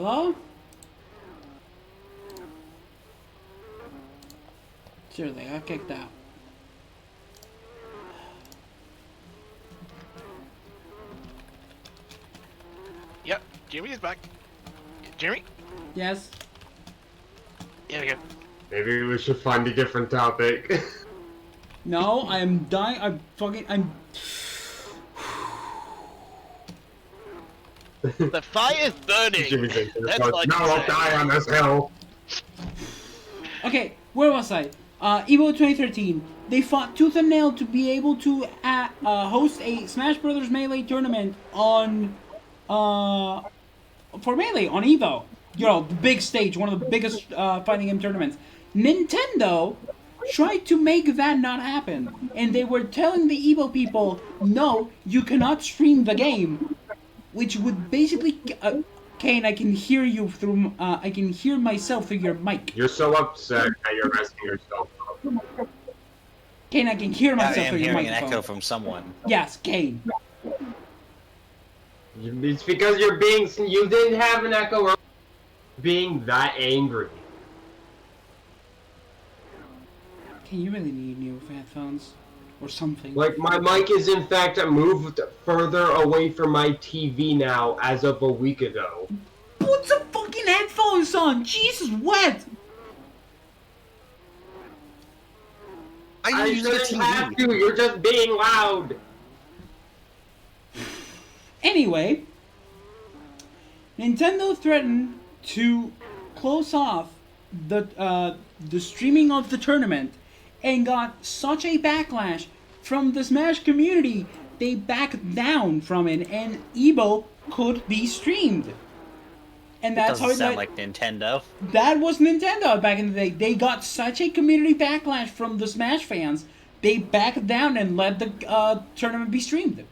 Hello? Seriously, I got kicked out. Yep, Jimmy is back. Jimmy? Yes? Yeah, we go. Maybe we should find a different topic. No, I am dying. I'm. The fire's burning. Jimmy's in there. That's like No, I'll die on this hill. Okay, where was I? Evo 2013. They fought tooth and nail to be able to host a Smash Brothers Melee tournament on, for Melee on Evo. You know, the big stage, one of the biggest fighting game tournaments. Nintendo tried to make that not happen, and they were telling the Evo people, no, you cannot stream the game, which would basically. Kane, I can hear you through. I can hear myself through your mic. You're so upset that you're messing yourself up. Kane, I can hear I myself am through your hearing an microphone. echo from someone. Yes, Kane. It's because you're being. You didn't have an echo. Or being that angry. Kane, you really need new headphones or something. Like, my mic is in fact moved further away from my TV now as of a week ago. Put some fucking headphones on. Jesus, what? I I using a shouldn't have TV. to. You're just being loud. Anyway, Nintendo threatened to close off the streaming of the tournament, and got such a backlash from the Smash community, they backed down from it, and Evo could be streamed. And that's Doesn't how sound like Nintendo. that was Nintendo back in the day. They got such a community backlash from the Smash fans, they backed down and let the tournament be streamed.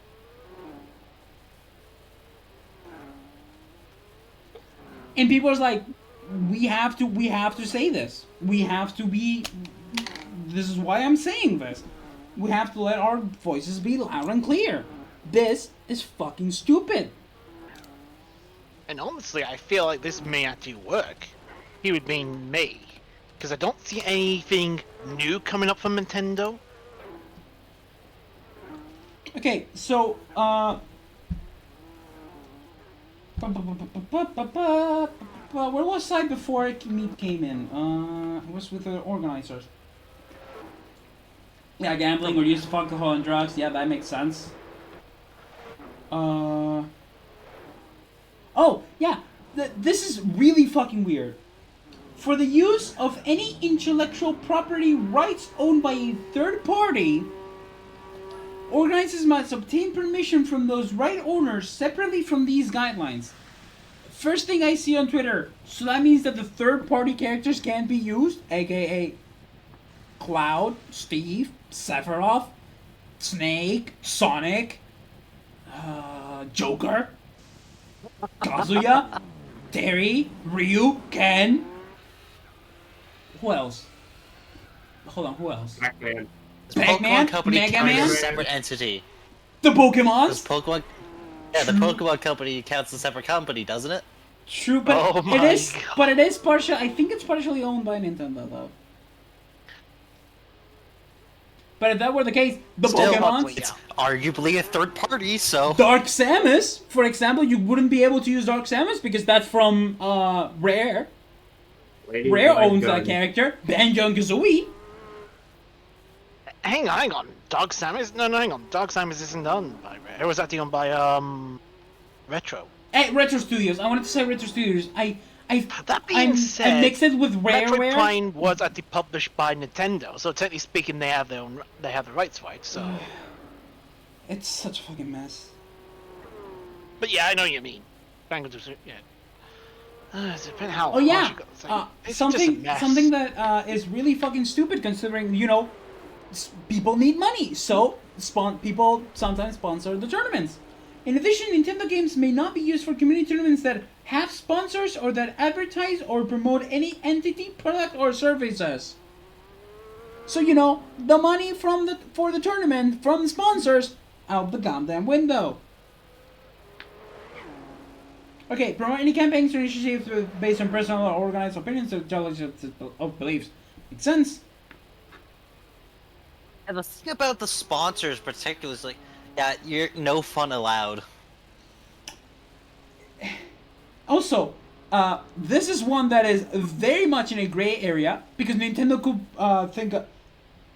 And people was like, we have to say this. We have to be. This is why I'm saying this. We have to let our voices be loud and clear. This is fucking stupid. And honestly, I feel like this may actually work. He would mean me. Because I don't see anything new coming up from Nintendo. Okay, so where was I before Meep came in? It was with the organizers. Yeah, gambling or use of alcohol and drugs. Yeah, that makes sense. Oh, yeah. This is really fucking weird. For the use of any intellectual property rights owned by a third party, organizers must obtain permission from those right owners separately from these guidelines. First thing I see on Twitter, so that means that the third party characters can't be used, aka Cloud, Steve, Sephiroth, Snake, Sonic, Joker, Kazuya, Terry, Ryu, Ken. Who else? Hold on, who else? Pac-Man. This Pac-Man? Pokemon Company Mega counts Man? as a separate entity. The This Pokemons? Pokemon, yeah, the Pokemon Company counts as a separate company, doesn't it? True, but Oh it my is. God. But it is partial. I think it's partially owned by Nintendo, though. But if that were the case, the Still, Pokemon, it's arguably a third party, so Dark Samus, for example, you wouldn't be able to use Dark Samus because that's from Rare. Lady Rare Light owns Gun. that character. Banjo and Kazooie. Hang on. Dark Samus? No, hang on. Dark Samus isn't done by Rare. It was actually done by, Retro. Hey, Retro Studios. I wanted to say Retro Studios. That being said, I mixed it with Rare. Metroid Prime was actually published by Nintendo, so technically speaking, they have the rights right. So, It's such a fucking mess. but yeah, I know what you mean. Banjo, yeah. It depends how. Oh yeah, harsh you got to say. It's just a something mess. that is really fucking stupid considering people need money, so people sometimes sponsor the tournaments. In addition, Nintendo games may not be used for community tournaments that have sponsors or that advertise or promote any entity, product, or services. So the money for the tournament from the sponsors out the goddamn window. Okay, promote any campaigns or initiatives based on personal or organized opinions or intelligence of beliefs. Makes sense. And the thing about the sponsors, particularly, is like, yeah, you're no fun allowed. Also, this is one that is very much in a gray area because Nintendo could think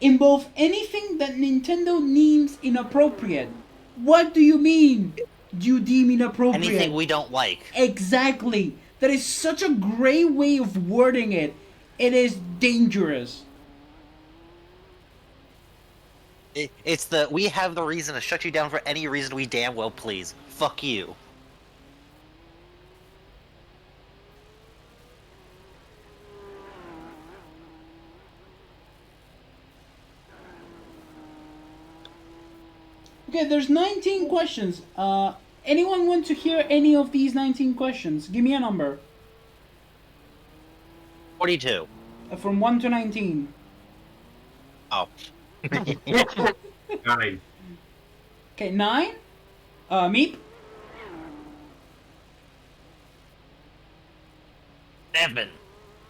involve anything that Nintendo deems inappropriate. What do you mean? You deem inappropriate? Anything we don't like. Exactly. That is such a gray way of wording it. It is dangerous. It's the, we have the reason to shut you down for any reason we damn well please. Fuck you. Okay, there's 19 questions. Anyone want to hear any of these 19 questions? Give me a number. 42. From 1 to 19. Oh. 9. Okay, 9. Meep. 7.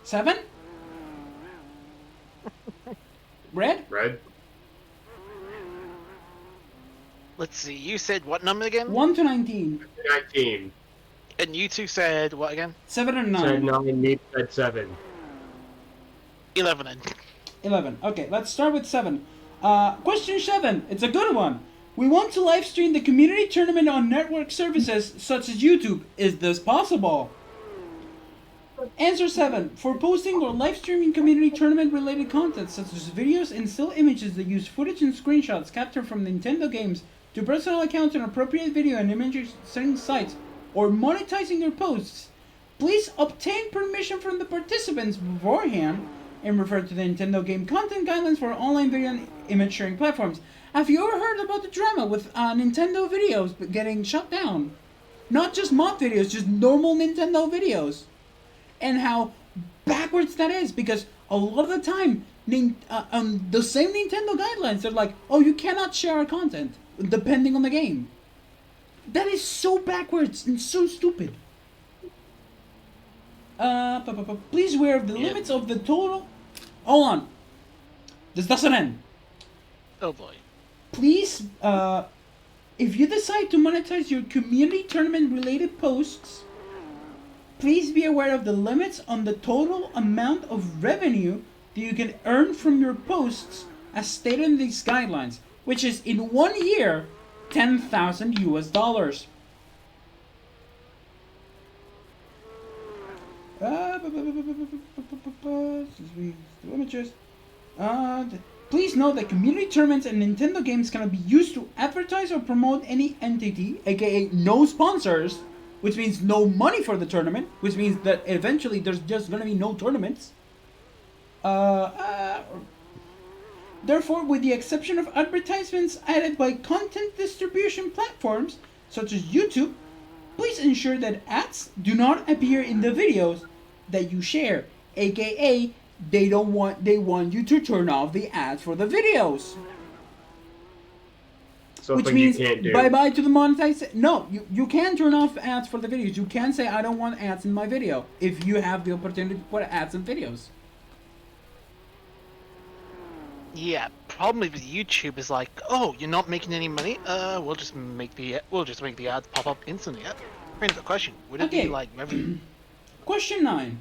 7. Red. Red. Let's see. You said what number again? 1 to 19. 19. And you two said what again? 7 and 9. Said 9. Meep said 7. 11. Then. 11. Okay, let's start with 7. Question 7. It's a good one. We want to live stream the community tournament on network services such as YouTube. Is this possible? Answer 7. For posting or live streaming community tournament related content such as videos and still images that use footage and screenshots captured from Nintendo games to personal accounts on appropriate video and image sharing sites or monetizing your posts, please obtain permission from the participants beforehand and refer to the Nintendo Game Content Guidelines for online video and image sharing platforms. Have you ever heard about the drama with Nintendo videos getting shut down? Not just mod videos, just normal Nintendo videos. And how backwards that is, because a lot of the time, the same Nintendo guidelines, they're like, oh, you cannot share our content, depending on the game. That is so backwards and so stupid. Please aware of the limits of the total... Hold on. This doesn't end. Oh boy. Please, if you decide to monetize your community tournament related posts, please be aware of the limits on the total amount of revenue that you can earn from your posts as stated in these guidelines, which is in 1 year, 10,000 US dollars. Images. Please note that community tournaments and Nintendo games cannot be used to advertise or promote any entity, aka no sponsors, which means no money for the tournament, which means that eventually there's just gonna be no tournaments. Therefore, with the exception of advertisements added by content distribution platforms, such as YouTube, please ensure that ads do not appear in the videos that you share, aka they want you to turn off the ads for the videos. Something Which means you can't do. bye-bye to the monetization. No, you can turn off ads for the videos. You can say, I don't want ads in my video, if you have the opportunity to put ads in videos. Yeah. Problem with YouTube is like, oh, you're not making any money. We'll just make the ads pop up instantly. Here's the question: would it Okay. be like revenue? Question 9.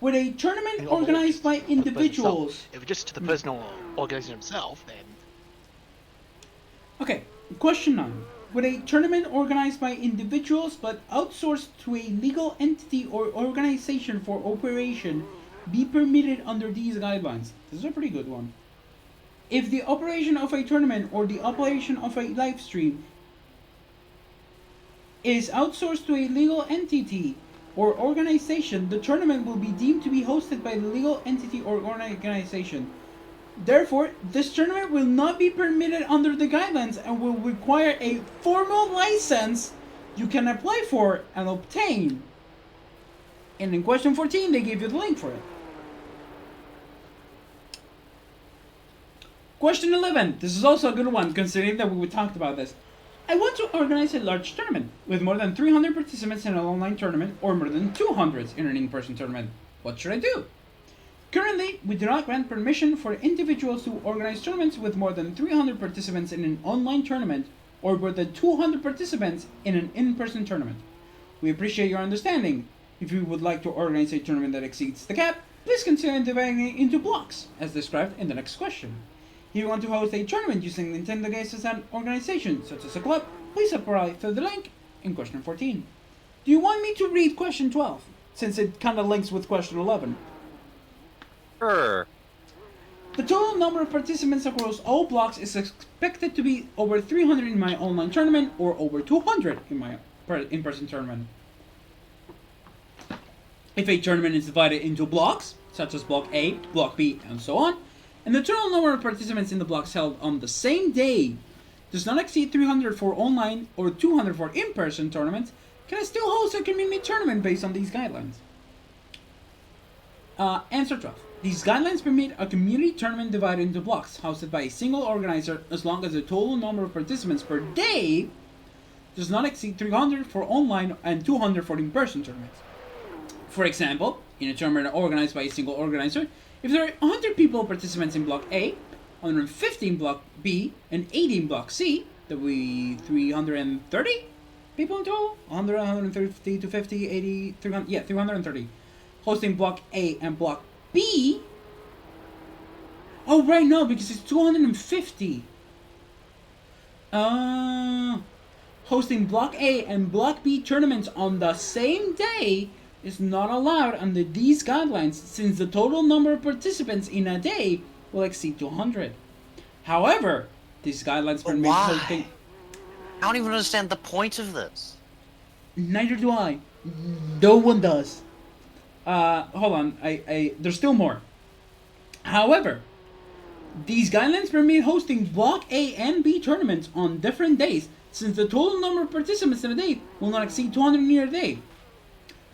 Would a tournament Or organized by just the person individuals... himself? If it's just to the person or organizing himself, then Okay, question 9. Would a tournament organized by individuals but outsourced to a legal entity or organization for operation be permitted under these guidelines? This is a pretty good one. If the operation of a tournament or the operation of a live stream is outsourced to a legal entity or organization, the tournament will be deemed to be hosted by the legal entity or organization. Therefore, this tournament will not be permitted under the guidelines and will require a formal license you can apply for and obtain. And in question 14, they gave you the link for it. Question 11. This is also a good one, considering that we talked about this. I want to organize a large tournament with more than 300 participants in an online tournament or more than 200 in an in-person tournament. What should I do? Currently, we do not grant permission for individuals to organize tournaments with more than 300 participants in an online tournament or more than 200 participants in an in-person tournament. We appreciate your understanding. If you would like to organize a tournament that exceeds the cap, please consider dividing it into blocks, as described in the next question. If you want to host a tournament using Nintendo games as an organization, such as a club, please apply through the link in question 14. Do you want me to read question 12, since it kind of links with question 11? Sure. The total number of participants across all blocks is expected to be over 300 in my online tournament or over 200 in my in-person tournament. If a tournament is divided into blocks, such as Block A, Block B, and so on, and the total number of participants in the blocks held on the same day does not exceed 300 for online or 200 for in-person tournaments, can I still host a community tournament based on these guidelines? Answer 12. These guidelines permit a community tournament divided into blocks, hosted by a single organizer, as long as the total number of participants per day does not exceed 300 for online and 200 for in-person tournaments. For example, in a tournament organized by a single organizer, if there are 100 people participants in Block A, 150 in Block B, and 80 in Block C, that would be 330 people in total? 100, 150 to 50, 80, 300, yeah, 330. Hosting Block A and Block B. Oh, right, no, because it's 250. Hosting Block A and Block B tournaments on the same day is not allowed under these guidelines, since the total number of participants in a day will exceed 200. However, these guidelines permit hosting... I don't even understand the point of this. Neither do I. No one does. Hold on. There's still more. However, these guidelines permit hosting Block A and B tournaments on different days, since the total number of participants in a day will not exceed 200 in a day.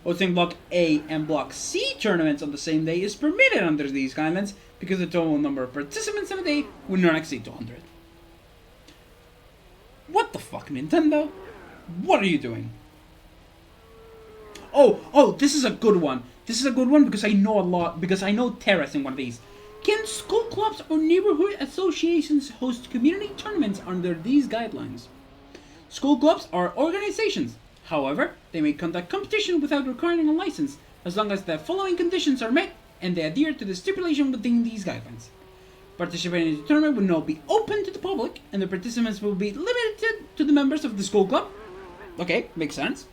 Hosting Block A and Block C tournaments on the same day is permitted under these guidelines because the total number of participants in a day will not exceed 200. What the fuck, Nintendo? What are you doing? Oh, this is a good one. This is a good one because I know Terra's in one of these. Can school clubs or neighborhood associations host community tournaments under these guidelines? School clubs are organizations. However, they may conduct competition without requiring a license, as long as the following conditions are met and they adhere to the stipulation within these guidelines. Participating in the tournament will not be open to the public, and the participants will be limited to the members of the school club. Okay, makes sense.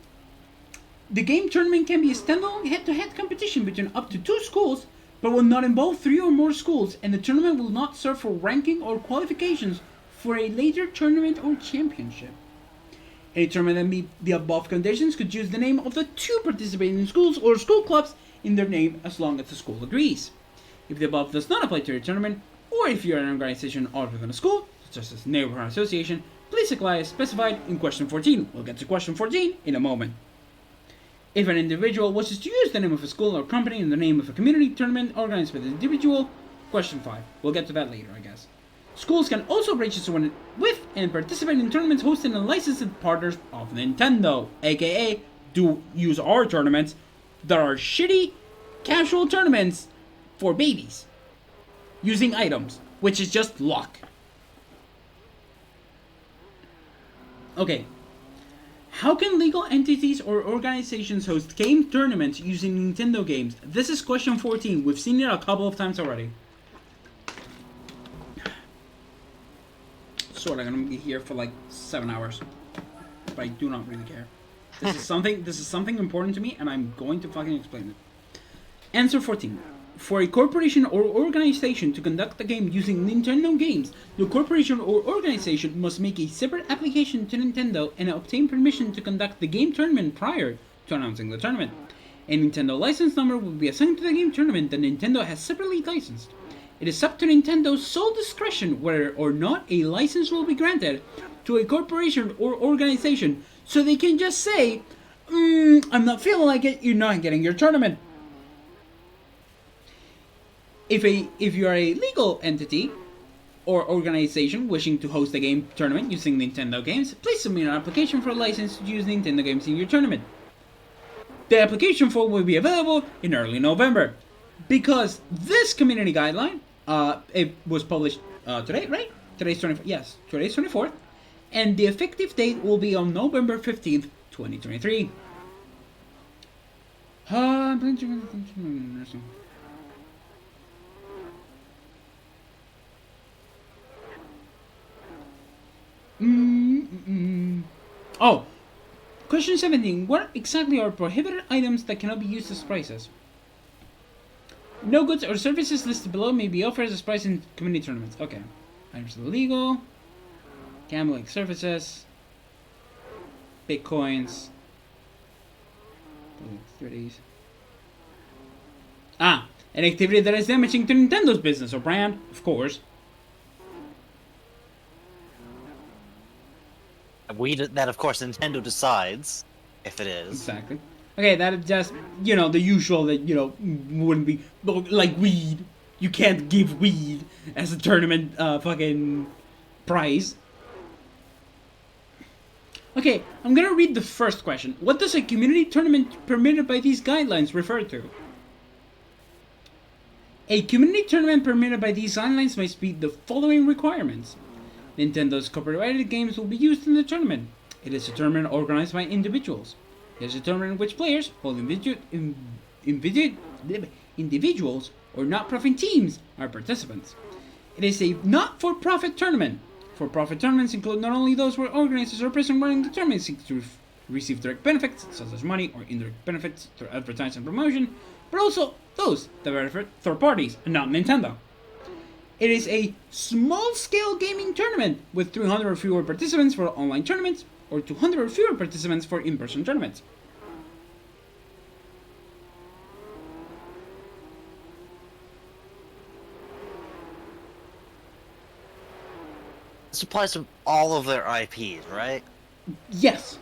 The game tournament can be a standalone head-to-head competition between up to 2 schools, but will not involve 3 or more schools, and the tournament will not serve for ranking or qualifications for a later tournament or championship. A tournament that meet the above conditions could use the name of the 2 participating schools or school clubs in their name as long as the school agrees. If the above does not apply to your tournament, or if you are an organization other than a school, such as a neighborhood association, please apply as specified in question 14. We'll get to question 14 in a moment. If an individual wishes to use the name of a school or company in the name of a community tournament organized by the individual, question 5. We'll get to that later, I guess. Schools can also register with and participate in tournaments hosted and licensed partners of Nintendo, aka do use our tournaments that are shitty, casual tournaments for babies, using items, which is just luck. Okay. How can legal entities or organizations host game tournaments using Nintendo games? This is question 14. We've seen it a couple of times already. Sort of gonna be here for like 7 hours, but I do not really care. This is something important to me, and I'm going to fucking explain it. Answer 14. For a corporation or organization to conduct a game using Nintendo games, the corporation or organization must make a separate application to Nintendo and obtain permission to conduct the game tournament prior to announcing the tournament. A Nintendo license number will be assigned to the game tournament that Nintendo has separately licensed. It is up to Nintendo's sole discretion whether or not a license will be granted to a corporation or organization, so they can just say, I'm not feeling like it, you're not getting your tournament. If you are a legal entity or organization wishing to host a game tournament using Nintendo games, please submit an application for a license to use Nintendo games in your tournament. The application form will be available in early November. Because this community guideline, it was published today, right? Today's 24th. And the effective date will be on November 15th, 2023. Oh, question 17. What exactly are prohibited items that cannot be used as prizes? No goods or services listed below may be offered as prize in community tournaments. Okay. Items illegal. Gambling services. Bitcoins. 30s. Ah, an activity that is damaging to Nintendo's business or brand, of course. That of course Nintendo decides if it is. Exactly. Okay, that is just, the usual that, wouldn't be, like weed. You can't give weed as a tournament fucking prize. Okay, I'm gonna read the first question. What does a community tournament permitted by these guidelines refer to? A community tournament permitted by these guidelines must meet the following requirements. Nintendo's copyrighted games will be used in the tournament. It is a tournament organized by individuals. It is determined which players, both individuals or not-profit teams, are participants. It is a not-for-profit tournament. For-profit tournaments include not only those where organizers or person running the tournament seek to receive direct benefits, such as money or indirect benefits through advertising and promotion, but also those that benefit third parties and not Nintendo. It is a small-scale gaming tournament with 300 or fewer participants for online tournaments, or 200 or fewer participants for in-person tournaments. This applies to all of their IPs, right? Yes.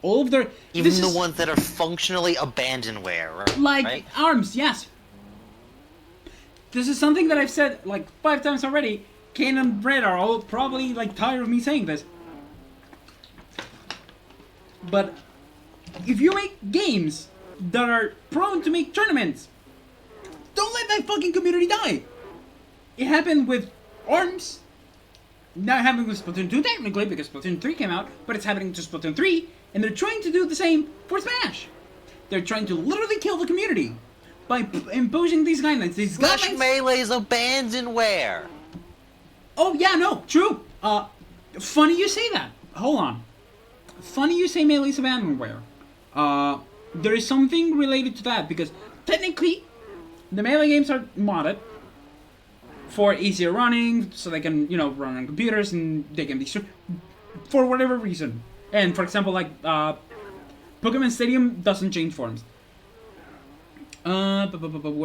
All of their... Even the ones that are functionally abandonware, like right? ARMS, yes. This is something that I've said like 5 times already. Kane and Brett are all probably like tired of me saying this. But if you make games that are prone to make tournaments, don't let that fucking community die. It happened with ARMS. Not happening with Splatoon 2 technically because Splatoon 3 came out, but it's happening to Splatoon 3, and they're trying to do the same for Smash. They're trying to literally kill the community by imposing these guidelines. These Smash guidelines... Melee's abandonware. Oh yeah, no, true. Funny you say that. Hold on. Funny you say Melee's abandonware. There is something related to that because technically, the Melee games are modded for easier running, so they can, run on computers and they can be for whatever reason. And for example, like Pokemon Stadium doesn't change forms. What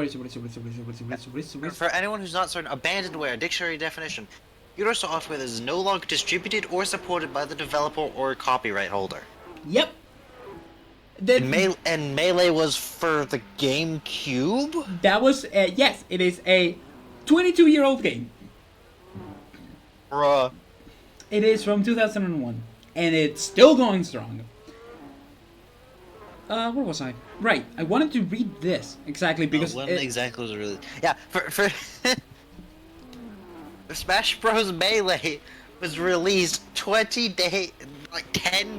is it? For anyone who's not certain, abandonware, dictionary definition. Universal software that is no longer distributed or supported by the developer or copyright holder. Yep. And Melee was for the GameCube? That was, yes, it is a 22-year-old game. Bruh. It is from 2001, and it's still going strong. Where was I? Right, I wanted to read this exactly because when exactly was it really? Yeah, for Smash Bros. Melee was released 10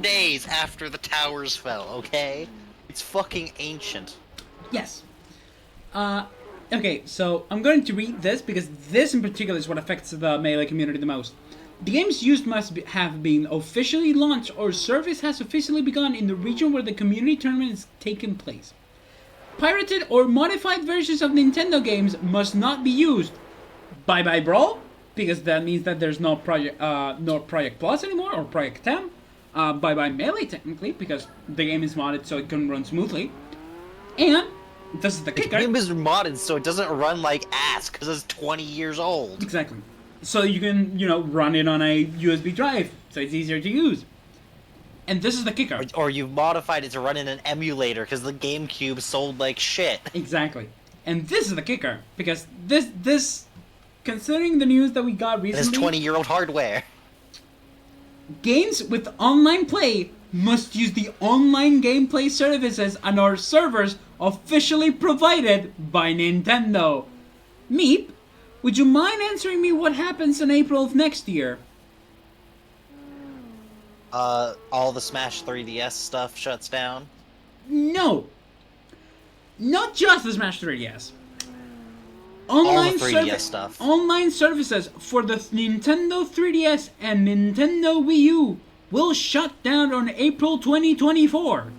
days after the towers fell. Okay, it's fucking ancient. Yes. Okay, so I'm going to read this because this in particular is what affects the Melee community the most. The games used must have been officially launched or service has officially begun in the region where the community tournament is taking place. Pirated or modified versions of Nintendo games must not be used. Bye Bye Brawl, because that means that there's no Project Plus anymore, or Project 10. Bye Bye Melee technically, because the game is modded so it can run smoothly. And this is the kicker. The game is modded so it doesn't run like ass because it's 20 years old. Exactly. So you can, run it on a USB drive, so it's easier to use. And this is the kicker. Or you've modified it to run in an emulator because the GameCube sold like shit. Exactly. And this is the kicker, because this considering the news that we got It is recently, 20-year-old hardware. games with online play must use the online gameplay services and our servers officially provided by Nintendo. Meep, would you mind answering me what happens in April of next year? All the Smash 3DS stuff shuts down. No. Not just the Smash 3DS. All the 3DS stuff. Online services for the Nintendo 3DS and Nintendo Wii U will shut down on April 2024.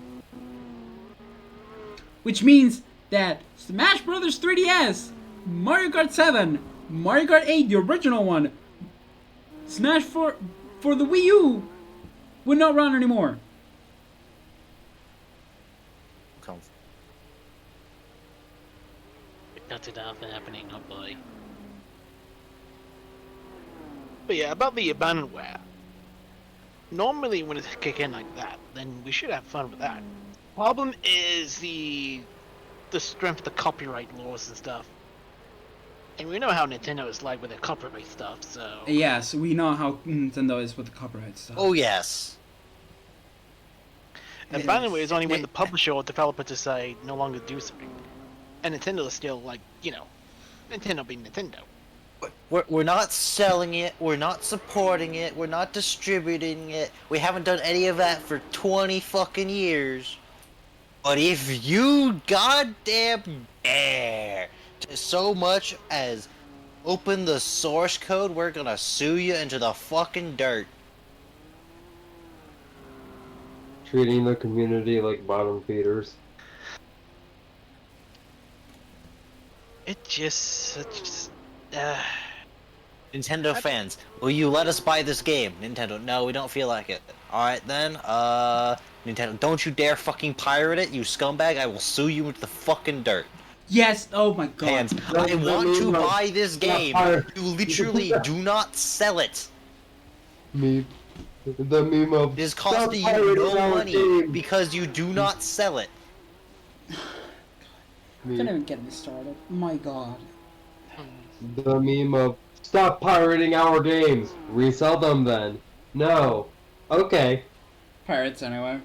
Which means that Smash Bros. 3DS, Mario Kart 7, Mario Kart 8, the original one, Smash for the Wii U, would not run anymore. That's it happening, oh boy. But yeah, about the abandonware. Normally when it's kick in like that, then we should have fun with that. Problem is the strength of the copyright laws and stuff. And we know how Nintendo is like with their copyright stuff, so... Yes, we know how Nintendo is with the copyright stuff. Oh, yes. Abandonware is only when the publisher or developer decide no longer do something. And Nintendo is still like, you know, Nintendo being Nintendo. We're not selling it, we're not supporting it, we're not distributing it, we haven't done any of that for 20 fucking years. But if you goddamn dare to so much as open the source code, we're gonna sue you into the fucking dirt. Treating the community like bottom feeders. It just Nintendo fans, will you let us buy this game? Nintendo, no, we don't feel like it. Alright then, Nintendo, don't you dare fucking pirate it, you scumbag, I will sue you into the fucking dirt. Yes, oh my god. Fans, I want to buy this game, you literally do not sell it. The meme of It is costing you no money because you do not sell it. Don't even get me started. My god. The meme of stop pirating our games, resell them then. No. Okay. Pirates anyway.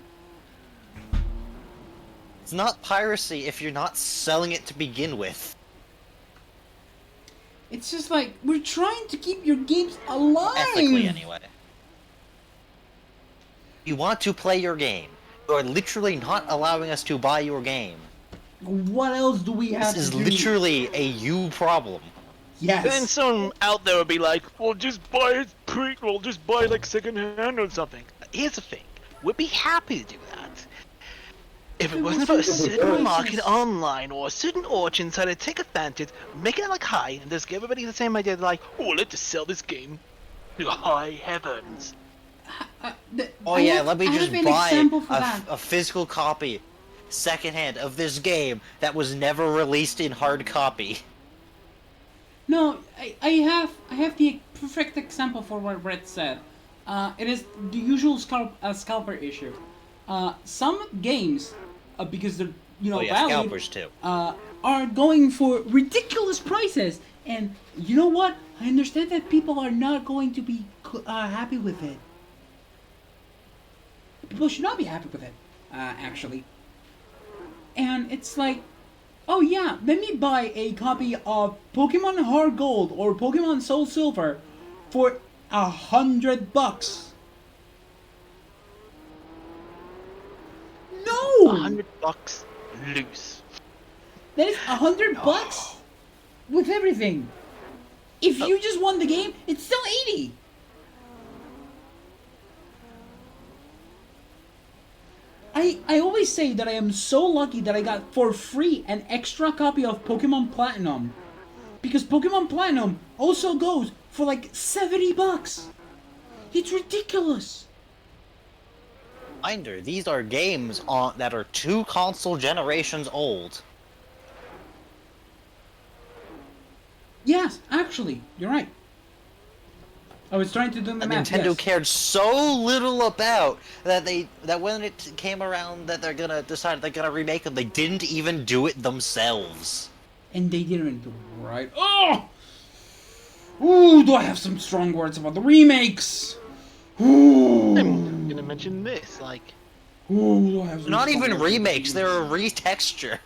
It's not piracy if you're not selling it to begin with. It's just like, we're trying to keep your games alive! Ethically, anyway. You want to play your game. You are literally not allowing us to buy your game. What else do we have This is to do? literally a you problem. Yes. then someone out there would be like, well, just buy it we'll just buy like secondhand or something. Here's the thing, we'd be happy to do that. If it wasn't for a certain market online or a certain auction trying to take advantage, make it like high, and just give everybody the same idea, like, oh, let's just sell this game to high heavens. Oh yeah, let me just buy a physical copy, secondhand, of this game that was never released in hard copy. No, I have the perfect example for what Brett said. It is the usual scalper issue. Some games, because they're valued, scalpers too. Are going for ridiculous prices, and you know what? I understand that people are not going to be happy with it. People should not be happy with it, actually. And it's like, oh yeah, let me buy a copy of Pokemon Heart Gold or Pokemon Soul Silver for $100. No! $100 loose. That is $100 with everything. If you just won the game, it's still 80. I always say that I am so lucky that I got for free an extra copy of Pokemon Platinum. Because Pokemon Platinum also goes for like $70. It's ridiculous. Reminder, these are games that are 2 console generations old. Yes, actually, you're right. I was trying to do the math. Nintendo yes. cared so little about that when it came around that they're gonna decide they're gonna remake them, they didn't even do it themselves. And they didn't do it right. Oh! Ooh, do I have some strong words about the remakes? Ooh. I'm gonna mention this, like, Ooh, do I have some Not strong even words about the remakes, they're a retexture.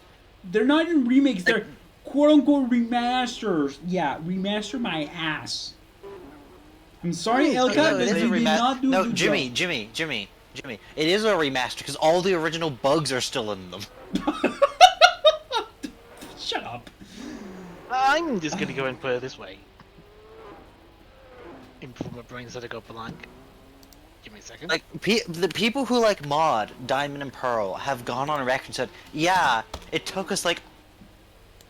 They're not even remakes, they're quote-unquote remasters. Yeah, remaster my ass. I'm sorry, It's Elka, good. No, it but is a you did not do a No, good Jimmy, job. Jimmy. It is a remaster because all the original bugs are still in them. Shut up. I'm just gonna go and put it this way. Before my brain started to go blank. Give me a second. Like the people who like mod Diamond and Pearl have gone on record and said, "Yeah, it took us like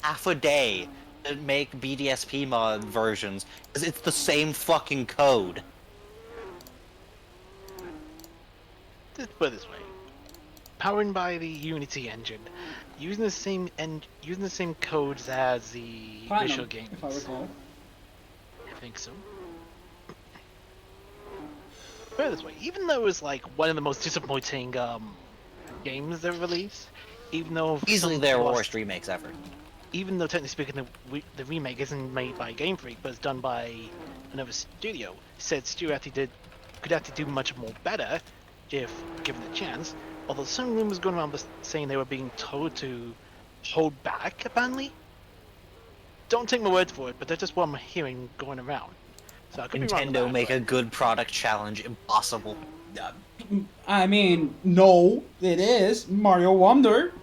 half a day to make BDSP mod versions because it's the same fucking code." Let's put it this way. Powered by the Unity engine, using the same codes as the visual Platinum, games. if I recall. I think so. Put it this way, even though it was like one of the most disappointing games they released, even though Easily some their people are- worst remakes ever. even though technically speaking the remake isn't made by Game Freak but it's done by another studio, said studio could actually do much more better if given a chance. Although some rumors going around saying they were being told to hold back, apparently. Don't take my word for it, but that's just what I'm hearing going around. So I could be wrong Nintendo about make that, a good product challenge impossible. I mean, no, it is Mario Wonder.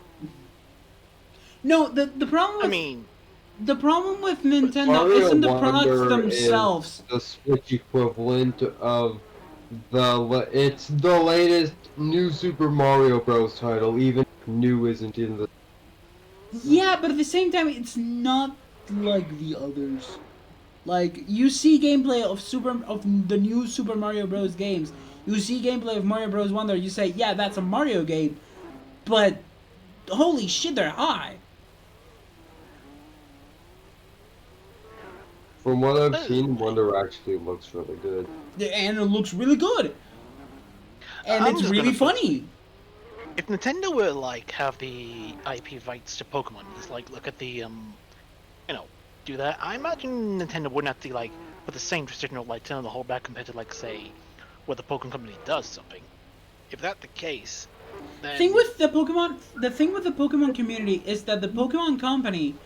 No, the problem but, with I mean, the problem with Nintendo Mario isn't the products Wonder themselves. is the Switch equivalent of it's the latest new Super Mario Bros. Title, even if new isn't in the. Yeah, but at the same time, it's not like the others. Like you see gameplay of the new Super Mario Bros. Games, you see gameplay of Mario Bros. Wonder, you say, yeah, that's a Mario game, but holy shit, they're high. From what I've seen, Wonder actually looks really good. And it looks really good, and I'm it's just really gonna put- funny. if Nintendo were like have the IP rights to Pokemon, just like look at the do that. I imagine Nintendo wouldn't have to like put the same restriction of like turn the whole back compared to like say what the Pokemon Company does something. If that's the case, then The thing with the Pokemon community is that the Pokemon Company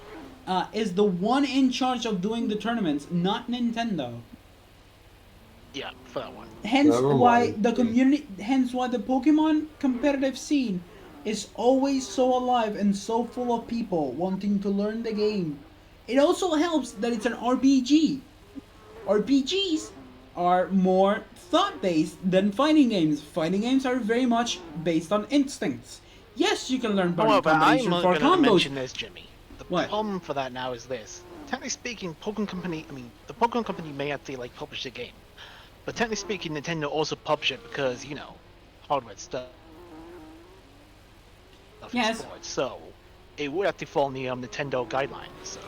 is the one in charge of doing the tournaments, not Nintendo. yeah, for that one. Hence Never why mind. the community, hence why the Pokemon competitive scene is always so alive and so full of people wanting to learn the game. It also helps that it's an RPG. RPGs are more thought-based than fighting games. Fighting games are very much based on instincts. Yes, you can learn button However, I'm combinations for going to combos. mention this, Jimmy. The What? problem for that now is this. Technically speaking, the Pokemon Company may actually like publish the game, but technically speaking, Nintendo also publish it because hardware stuff. In Yes. sports, so it would have to fall in the Nintendo guidelines. So,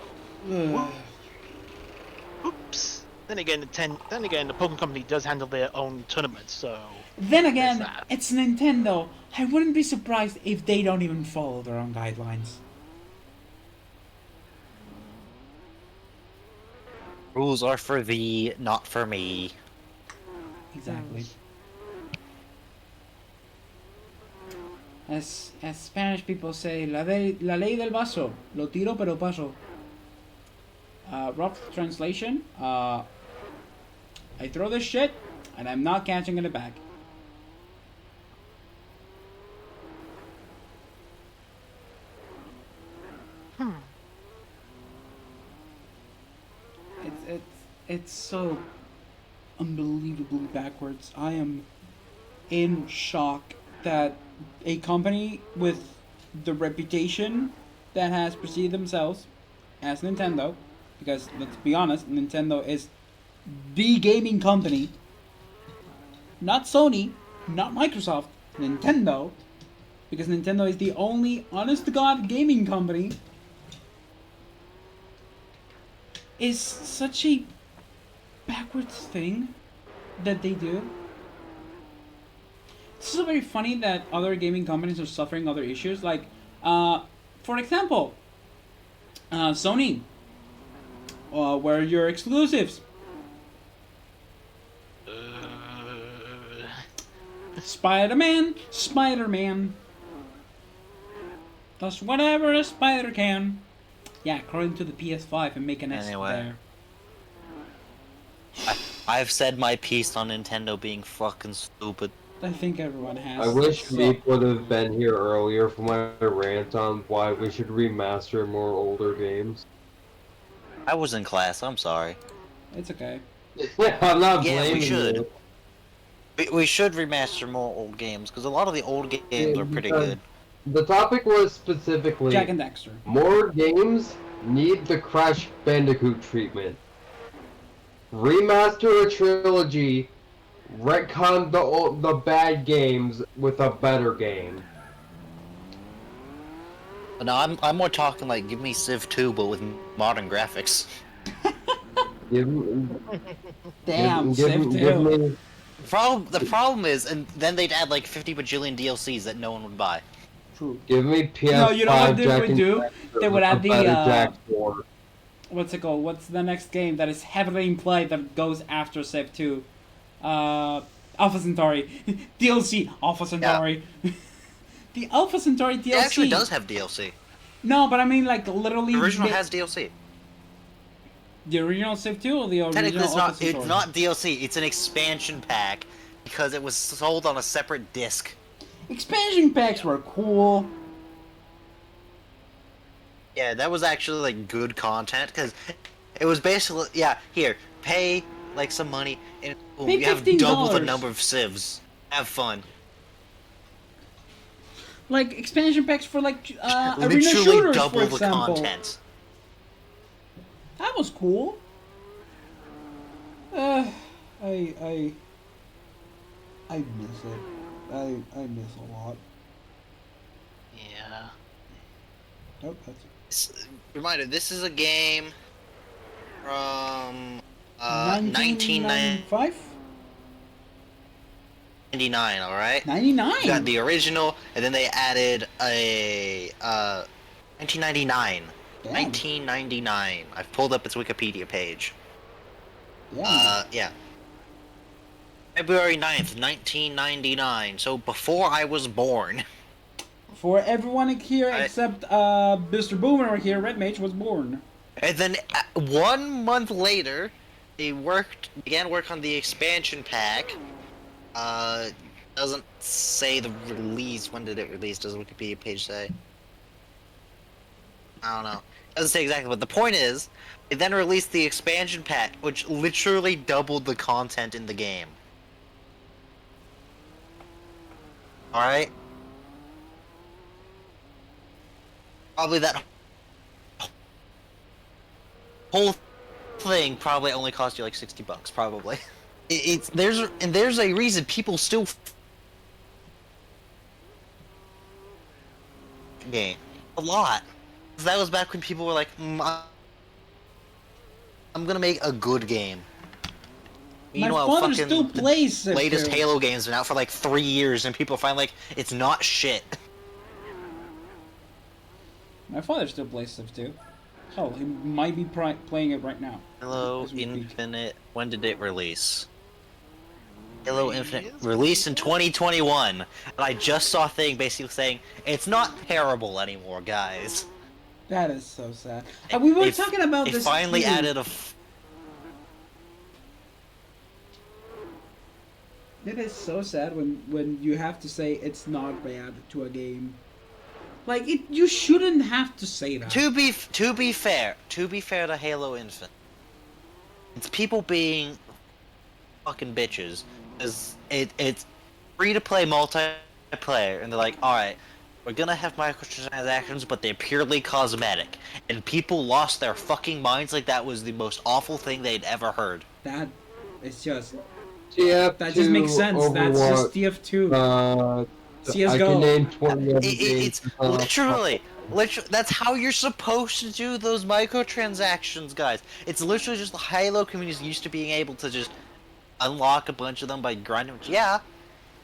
oops. Then again, the Pokemon Company does handle their own tournaments, so. Then again, There's that. it's Nintendo. I wouldn't be surprised if they don't even follow their own guidelines. Rules are for thee, not for me. Exactly. As Spanish people say, la ley del vaso, lo tiro pero paso. Rough translation, I throw this shit, and I'm not catching it back. It's so unbelievably backwards. I am in shock that a company with the reputation that has preceded themselves as Nintendo, because let's be honest, Nintendo is the gaming company, not Sony, not Microsoft, Nintendo, because Nintendo is the only honest to God gaming company, is such a backwards thing that they do. It's so very funny that other gaming companies are suffering other issues. Like, for example, Sony, where are your exclusives? Spider-Man, Spider-Man. Does whatever a spider can. Yeah, according to the PS5 and make an S Anyway. there. I've said my piece on Nintendo being fucking stupid. I think everyone has. I wish so- Meep would have been here earlier for my rant on why we should remaster more older games. I was in class, I'm sorry. It's okay. I'm not Yeah, we blaming should. you. We should remaster more old games, because a lot of the old games are pretty because good. The topic was specifically Jack and Dexter. more games need the Crash Bandicoot treatment. Remaster a trilogy, retcon the bad games with a better game. No, I'm more talking like, give me Civ 2, but with modern graphics. Damn, give Civ 2. me The problem is, and then they'd add like 50 bajillion DLCs that no one would buy. True. Give me PS5 No, you know what they Jack would and do? Dexter They would with add a the, better Jack 4. What's it called? What's the next game that is heavily in play that goes after Civ 2? Alpha Centauri. DLC, Alpha Centauri. The Alpha Centauri DLC. It actually does have DLC. No, but I mean like literally... The original has DLC. The original Civ 2 or the original Technically, Alpha it's Centauri? not DLC. It's an expansion pack because it was sold on a separate disc. Expansion packs were cool. Yeah, that was actually like good content because it was basically here pay like some money and boom, Pay you have double the $15. number of civs. Have fun. Like expansion packs for like arena Literally shooters, double for the example. content. That was cool. I miss it. I miss a lot. Yeah. Oh, that's Reminder: this is a game from 1995? 1999. All right. 99. You got the original, and then they added a 1999. Damn. 1999. I've pulled up its Wikipedia page. Yeah. Yeah. February 9th, 1999. So before I was born. For everyone here I- except Mr. Boomer here, Red Mage was born. And then 1 month later, they began work on the expansion pack. Doesn't say the release. When did it release? Does the Wikipedia page say? I don't know. Doesn't say exactly, but the point is, they then released the expansion pack, which literally doubled the content in the game. Alright? Probably that whole thing probably only cost you like $60, probably. There's a reason people still game a lot. That was back when people were like, I'm gonna make a good game. My father still plays Civ latest 2. Halo games been out for like 3 years, and people find like it's not shit. My father still plays Civ 2. Hell, he might be playing it right now. Halo As we speak. Infinite. When did it release? Halo Infinite released in 2021, and I just saw a thing basically saying it's not terrible anymore, guys. That is so sad. And we were They- talking about They this. finally too. added a. It is so sad when you have to say it's not bad to a game. Like you shouldn't have to say that. To be fair to Halo Infinite, it's people being fucking bitches. It's free to play multiplayer, and they're like, all right, we're gonna have microtransactions, but they're purely cosmetic, and people lost their fucking minds like that was the most awful thing they'd ever heard. That it's just TF2, that just makes sense. That's just TF2. CS:GO. I can name 20 other games. It's literally, that's how you're supposed to do those microtransactions, guys. It's literally just the Halo community used to being able to just unlock a bunch of them by grinding. Yeah,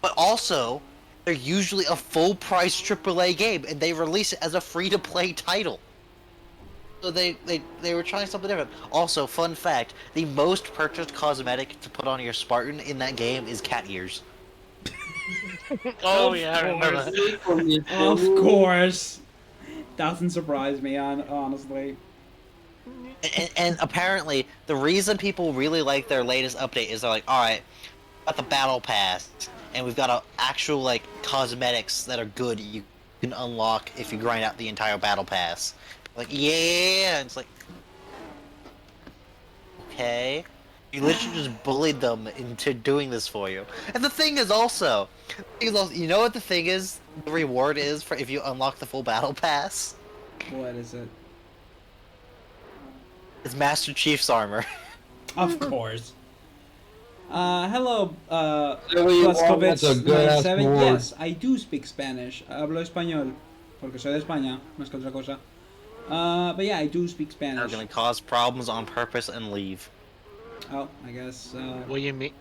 but also they're usually a full price AAA game, and they release it as a free to play title. So they were trying something different. Also, fun fact: the most purchased cosmetic to put on your Spartan in that game is cat ears. Oh Of yeah, I remember course. that. Of course. Doesn't surprise me, honestly. And apparently, the reason people really like their latest update is they're like, all right, got the battle pass, and we've got actual like cosmetics that are good you can unlock if you grind out the entire battle pass. Like, yeah, and it's like, okay, you literally just bullied them into doing this for you. And the thing is also, you know what the thing is? The reward is for if you unlock the full battle pass. What is it? It's Master Chief's armor. Of course. Hello, Silly one, that's a good ass Plaskovich97. word. Yes, I do speak Spanish. Hablo español. Porque soy de España, más que otra cosa. But yeah, I do speak Are Spanish. gonna cause problems on purpose and leave. Oh, I guess. What do you mean?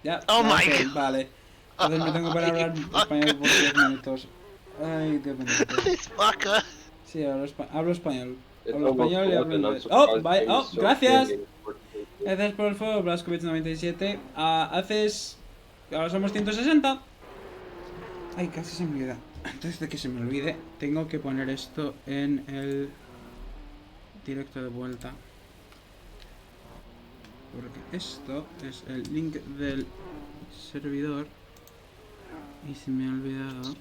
Yeah. Oh my ok, God. vale. Entonces me tengo para hablar español por 10 minutos. Ay, Dios bendito. This fucker. Sí, hablo español. It's Hablo almost español y hablo 11, I'm inglés. Oh, surprised vale. they Oh, still gracias. doing it. Gracias por el fuego, Plaskovich97. Haces. Ahora somos 160. Ay, casi se me olvida. Antes de que se me olvide, tengo que poner esto en el directo de vuelta. Porque esto es el link del servidor. Y se me ha olvidado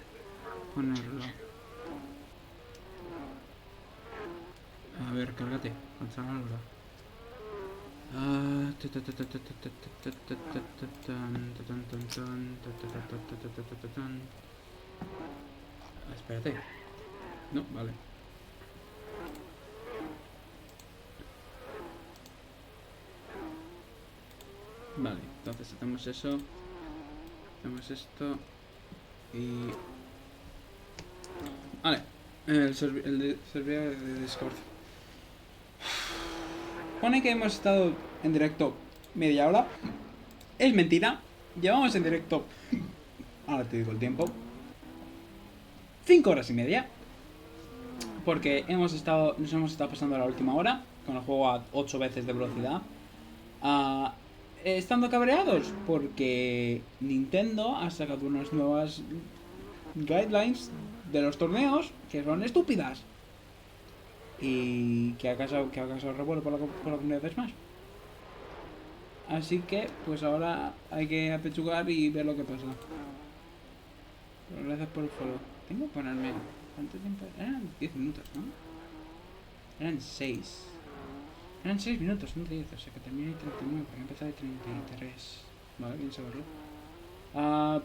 ponerlo. A ver, cárgate. Cancela la hora. Espérate. No, vale. Vale, entonces hacemos eso. Hacemos esto. Y... Vale. El servidor de Discord. Pone que hemos estado en directo media hora. Es mentira. Llevamos en directo... Ahora te digo el tiempo. 5 horas y media. Porque nos hemos estado pasando la última hora con el juego a 8 veces de velocidad. Estando cabreados porque Nintendo ha sacado unas nuevas guidelines de los torneos que son estúpidas. Y que ha causado revuelo por la comunidad de Smash. Así que, pues ahora hay que apechugar y ver lo que pasa. Pero gracias por el follow. Tengo que ponerme... ¿Cuánto tiempo? Eran 10 minutos, ¿no? Eran 6. Eran 6 minutos, no 10. O sea que terminé en 39, porque empecé de 33. Vale, bien saberlo.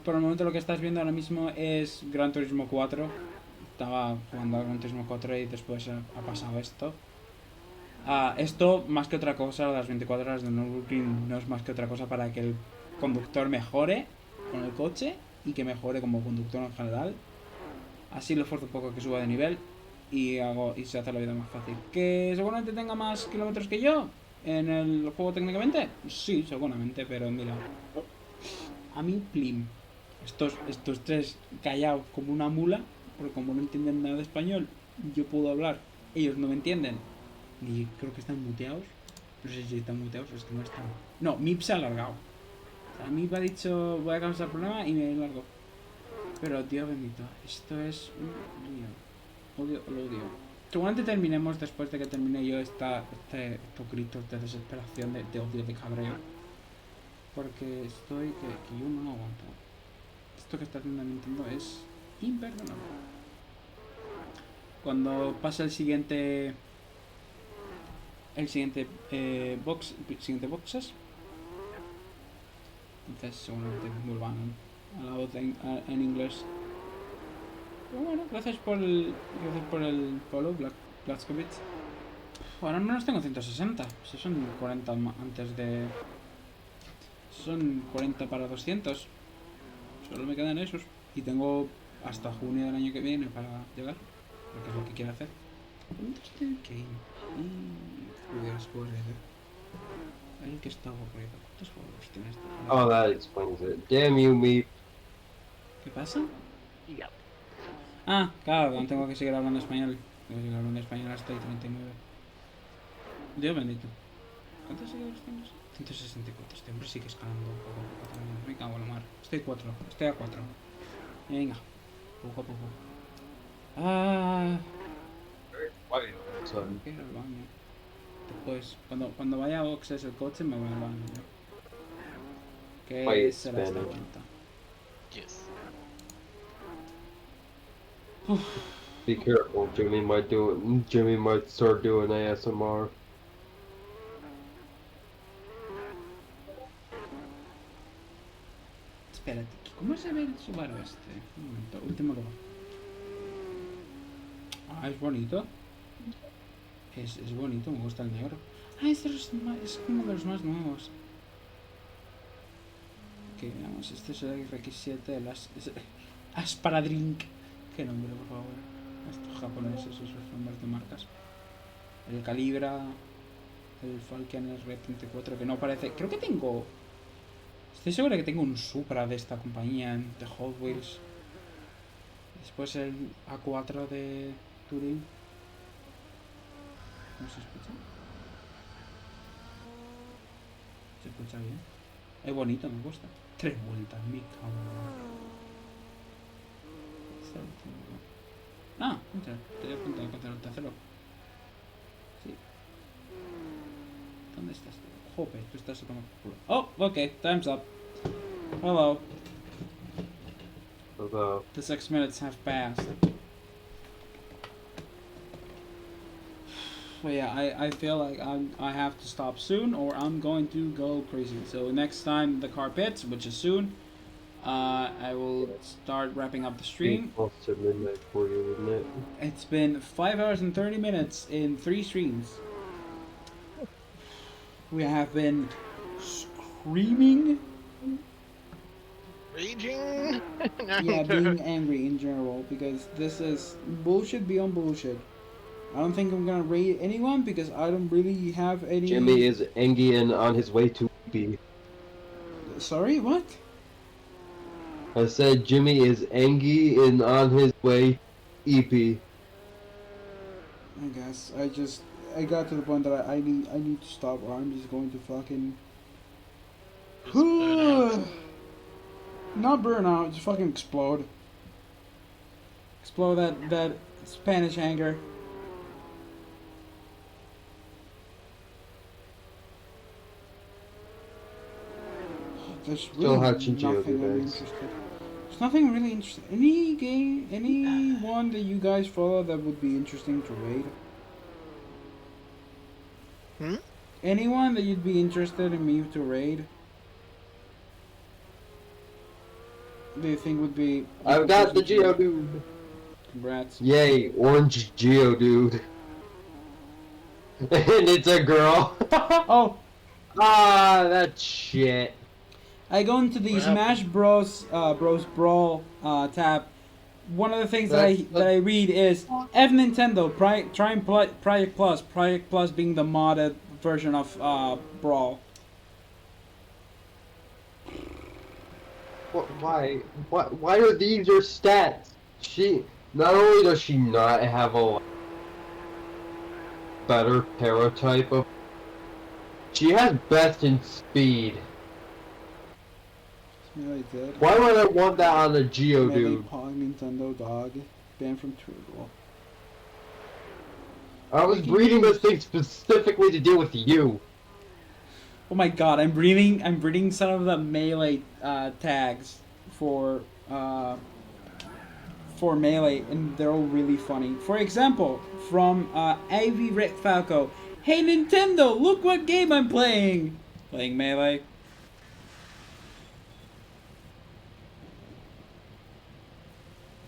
Por el momento lo que estás viendo ahora mismo es Gran Turismo 4. Estaba jugando a Gran Turismo 4 y después ha pasado esto. Esto, más que otra cosa, las 24 horas de Nürburgring no es más que otra cosa para que el conductor mejore con el coche y que mejore como conductor en general. Así lo esfuerzo un poco que suba de nivel y se hace la vida más fácil. ¿Que seguramente tenga más kilómetros que yo en el juego técnicamente? Sí, seguramente, pero mira, a mí, plim. Estos tres callados como una mula, porque como no entienden nada de español, yo puedo hablar, ellos no me entienden. Y creo que están muteados. No sé si están muteados o es que no están. No, Mip se ha alargado. O sea, Mip ha dicho voy a causar problema y me largo. Pero Dios bendito, esto es un lío. Lo odio. Seguramente terminemos después de que termine yo estos gritos de desesperación, de odio, de cabreo. Porque estoy que yo no lo aguanto. Esto que está haciendo Nintendo es imperdonable. Cuando pase el siguiente boxes, entonces seguramente vuelvan a la voz en inglés. Pero bueno, gracias por el follow, Plaskovich. Ahora al menos tengo 160. Si son 40 antes de... Son 40 para 200. Solo me quedan esos. Y tengo hasta junio del año que viene para llegar. Porque es lo que quiero hacer. Interesting game. El que está aburrido. ¿Cuántos juegos tienes? Oh, that explains it. Damn you, Meep. ¿Qué pasa? Yep. Claro, no tengo que seguir hablando español. Tengo que seguir hablando español hasta el 39. Dios bendito. ¿Cuántos seguidores tienes? 164. Este hombre sigue escalando poco a poco también. Me cago en la mar. Estoy a 4. Venga. Poco a poco. Ah. Son. Quiero ir al baño. Después, cuando vaya a boxes el coche, me voy al baño. ¿No? ¿Qué Wait, será esta Spanish. vuelta? Yes. Be careful, Jimmy might start doing ASMR. Espérate, ¿cómo se ve el Subaru este? Un momento, último lugar. Ah, es bonito. Es bonito, me gusta el negro. Ah, es como de los más nuevos. Que veamos, este es el X7 de las... para drink. Qué nombre, por favor. Estos japoneses, esos nombres de marcas. El Calibra, el Falcon R34, que no parece... Creo que tengo... Estoy seguro que tengo un Supra de esta compañía, de Hot Wheels. Después el A4 de Touring. ¿Cómo se escucha? Se escucha bien. Es bonito, me gusta. 3 vueltas, mi cabrón. Ah, estoy a punto de encontrar el tercero. Sí. ¿Dónde estás tú? Jope, tú estás a tomar por culo. Oh, okay, time's up. Hello. Although, The 6 minutes have passed. But yeah, I feel like I have to stop soon or I'm going to go crazy. So next time the car pits, which is soon, I will start wrapping up the stream. close to midnight for you, isn't it? It's been 5 hours and 30 minutes in 3 streams. We have been screaming. Raging. Yeah, being angry in general because this is bullshit beyond bullshit. I don't think I'm gonna rate anyone because I don't really have any. Jimmy is angry and on his way to EP. Sorry, what? I said Jimmy is angry and on his way EP. I guess I got to the point that I need to stop or I'm just going to fucking Just burn out. not burn out, just fucking explode. Explode that Spanish anger. There's Still really hatching nothing I'm geodudes. interested. There's nothing really interesting. Any game, anyone that you guys follow that would be interesting to raid? Hmm? Anyone that you'd be interested in me to raid? Do you think would be? I've got the Geodude. Congrats. Yay, orange Geodude. And it's a girl. Oh, Ah, that shit. I go into the What Smash Bros. Bros Brawl tab. One of the things that I read is F Nintendo try and Project Plus. Project Plus being the modded version of Brawl. Why? Why are these your stats? She not only does she not have a better paratype of, she has best in speed. Melee dead. Why would I want that on a Melee Geodude? Pog Nintendo dog banned from Twitter. I was breeding this thing specifically to deal with you. Oh my god, I'm breeding some of the melee tags for melee, and they're all really funny. For example, from Ivy Red Falco, "Hey Nintendo, look what game I'm playing!" Playing melee.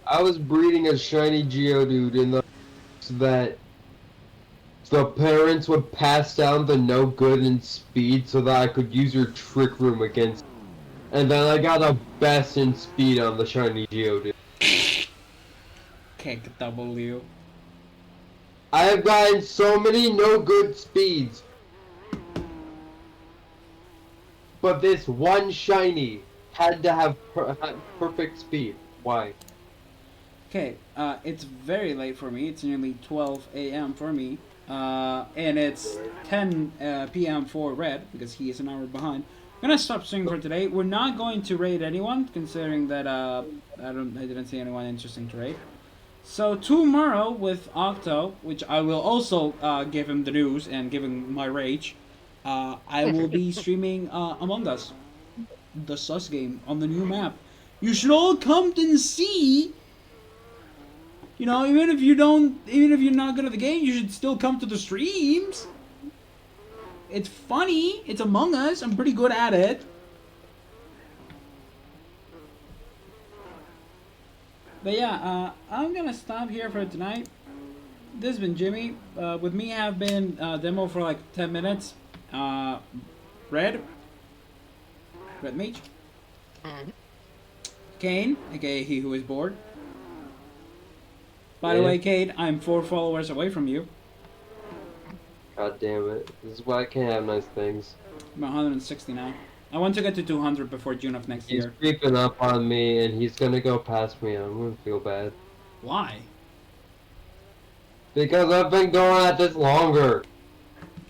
I was breeding a shiny Geodude in the that the parents would pass down the no good in speed so that I could use your trick room against. And then I got a best in speed on the shiny Geodude. Kick W. I have gotten so many no good speeds. But this one shiny had to have had perfect speed. Why? Okay, it's very late for me. It's nearly 12 a.m. for me. And it's 10 p.m. for Red because he is an hour behind. I'm gonna stop streaming for today. We're not going to raid anyone, considering that I didn't see anyone interesting to raid. So tomorrow with Octo, which I will also give him the news and give him my rage, I will be streaming Among Us, the sus game on the new map. You should all come and see. You know, even if you're not good at the game, you should still come to the streams. It's funny. It's Among Us. I'm pretty good at it. But yeah, I'm gonna stop here for tonight. This has been Jimmy. With me have been Demo for like 10 minutes. Red Mage. Kane, aka he who is bored. By the way, Kane, I'm 4 followers away from you. God damn it. This is why I can't have nice things. I'm 160 now. I want to get to 200 before June of next He's year. creeping up on me and he's gonna go past me and I'm gonna feel bad. Why? Because I've been going at this longer.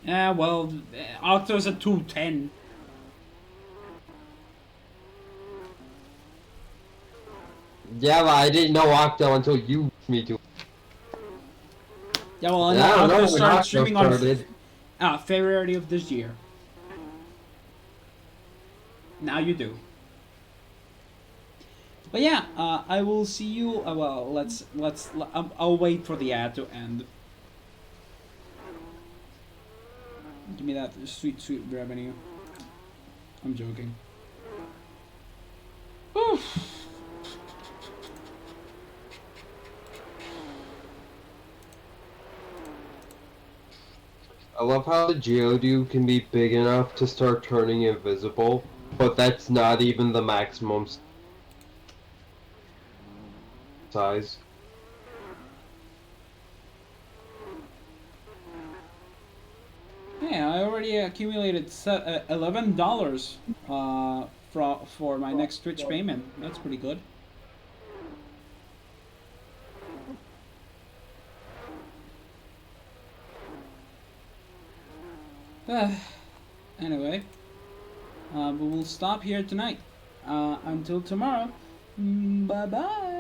Yeah, well, Octo's at 210. Yeah, but I didn't know Octo until you asked me to. Yeah, well, I don't know Octo when started Octo streaming started. on February of this year. Now you do. But yeah, I will see you. Well, I'll wait for the ad to end. Give me that sweet revenue. I'm joking. Oof. I love how the Geodude can be big enough to start turning invisible, but that's not even the maximum size. Yeah, I already accumulated $11 for my next Twitch payment. That's pretty good. Anyway, we will stop here tonight. Until tomorrow. Bye bye.